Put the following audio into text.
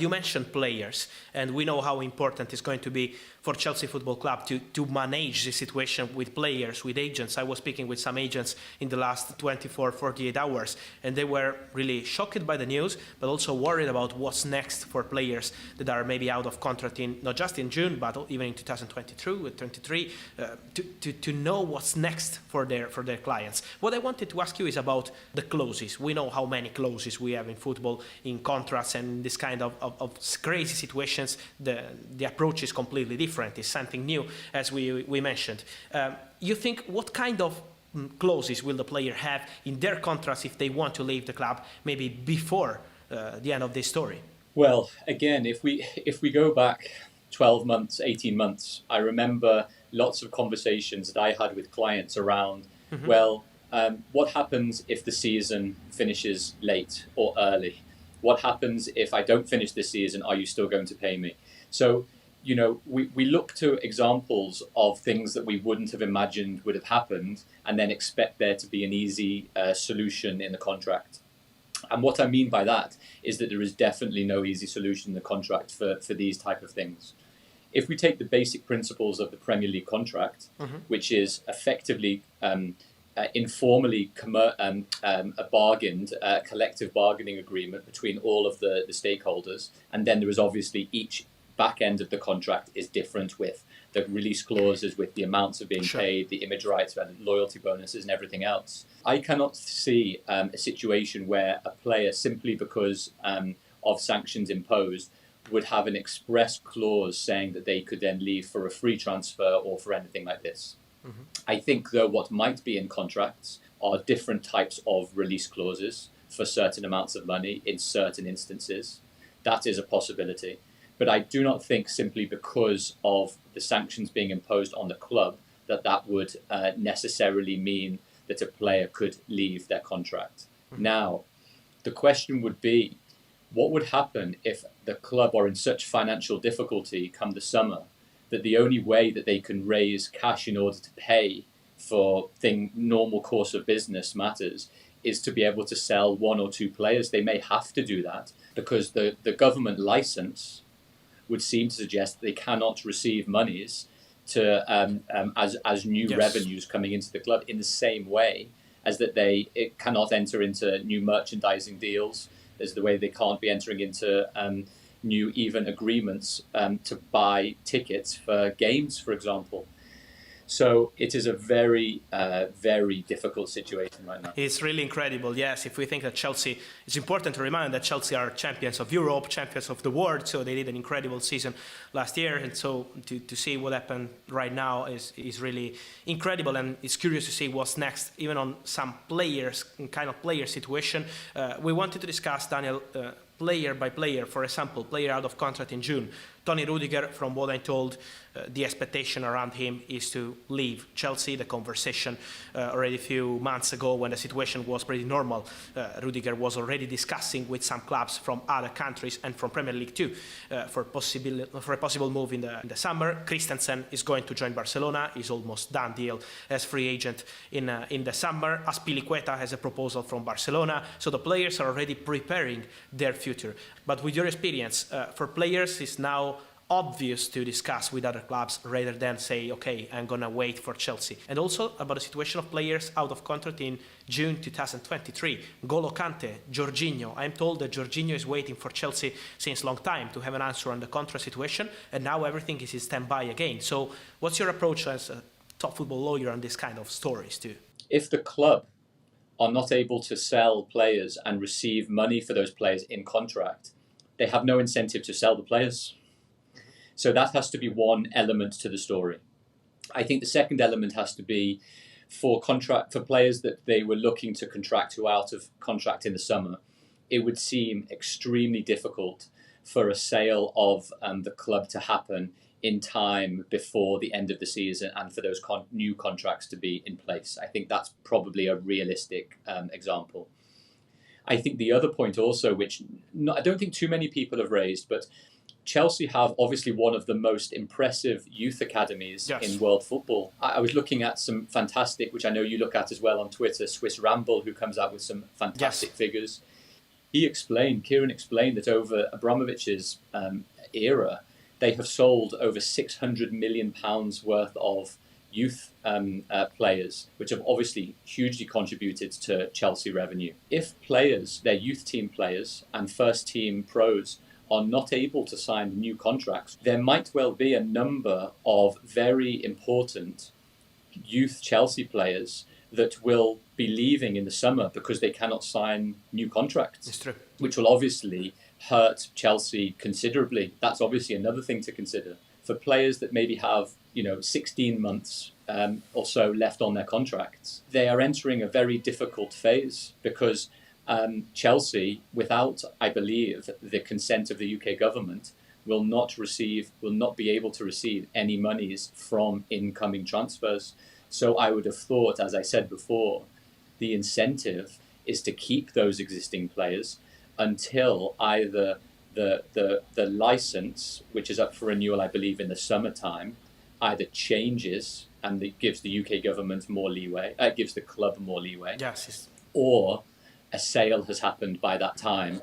You mentioned players, and we know how important it's going to be for Chelsea Football Club to manage the situation with players, with agents. I was speaking with some agents in the last 24, 48 hours, and they were really shocked by the news, but also worried about what's next for players that are maybe out of contract in not just in June, but even in 2022, 23, to know what's next for their clients. What I wanted to ask you is about the clauses. We know how many clauses we have in football, in contracts, and this kind of crazy situations. The approach is completely different. It's something new, as we mentioned. You think what kind of clauses will the player have in their contracts if they want to leave the club, maybe before the end of this story? Well, again, if we go back 12 months, 18 months, I remember lots of conversations that I had with clients around, what happens if the season finishes late or early? What happens if I don't finish this season? Are you still going to pay me? So, we look to examples of things that we wouldn't have imagined would have happened and then expect there to be an easy solution in the contract. And what I mean by that is that there is definitely no easy solution in the contract for these type of things. If we take the basic principles of the Premier League contract, which is effectively informally a bargained collective bargaining agreement between all of the stakeholders, and then there is obviously each back end of the contract is different with the release clauses, with the amounts of being paid, the image rights, and loyalty bonuses, and everything else. I cannot see a situation where a player, simply because of sanctions imposed, would have an express clause saying that they could then leave for a free transfer or for anything like this. I think, though, what might be in contracts are different types of release clauses for certain amounts of money in certain instances. That is a possibility. But I do not think simply because of the sanctions being imposed on the club that would necessarily mean that a player could leave their contract. Now, the question would be, what would happen if the club are in such financial difficulty come the summer that the only way that they can raise cash in order to pay for normal course of business matters is to be able to sell one or two players? They may have to do that because the government license would seem to suggest that they cannot receive monies to as new revenues coming into the club in the same way as that it cannot enter into new merchandising deals, as the way they can't be entering into new even agreements to buy tickets for games, for example. So it is a very, very difficult situation right now. It's really incredible, yes. If we think that Chelsea, it's important to remind that Chelsea are champions of Europe, champions of the world, so they did an incredible season last year. And so to see what happened right now is really incredible, and it's curious to see what's next, even on some players, kind of player situation. We wanted to discuss, Daniel, player by player. For example, player out of contract in June. Antonio Rüdiger, from what I'm told, the expectation around him is to leave Chelsea. The conversation already a few months ago, when the situation was pretty normal, Rudiger was already discussing with some clubs from other countries and from Premier League too for a possible move in the summer. Christensen is going to join Barcelona. He's almost done deal as free agent in the summer. Azpilicueta has a proposal from Barcelona. So the players are already preparing their future. But with your experience, for players, it's now obvious to discuss with other clubs rather than say, okay, I'm going to wait for Chelsea. And also about the situation of players out of contract in June 2023. N'Golo Kante, Jorginho. I'm told that Jorginho is waiting for Chelsea since a long time to have an answer on the contract situation, and now everything is in standby again. So what's your approach as a top football lawyer on this kind of stories too? If the club are not able to sell players and receive money for those players in contract, they have no incentive to sell the players. So that has to be one element to the story. I think the second element has to be for players that they were looking to contract who are out of contract in the summer. It would seem extremely difficult for a sale of the club to happen in time before the end of the season and for those new contracts to be in place. I think that's probably a realistic example. I think the other point also, which I don't think too many people have raised, but Chelsea have obviously one of the most impressive youth academies in world football. I was looking at some fantastic, which I know you look at as well on Twitter, Swiss Ramble, who comes out with some fantastic figures. Kieran explained that over Abramovich's era, they have sold over £600 million worth of youth players, which have obviously hugely contributed to Chelsea revenue. If players, their youth team players and first team pros, are not able to sign new contracts, there might well be a number of very important youth Chelsea players that will be leaving in the summer because they cannot sign new contracts. It's true. Which will obviously hurt Chelsea considerably. That's obviously another thing to consider. For players that maybe have, 16 months or so left on their contracts, they are entering a very difficult phase because Chelsea, without, I believe, the consent of the UK government, will not be able to receive any monies from incoming transfers. So I would have thought, as I said before, the incentive is to keep those existing players until either the license, which is up for renewal, I believe, in the summertime, either changes and it gives the UK government more leeway, gives the club more leeway, Yes. or a sale has happened by that time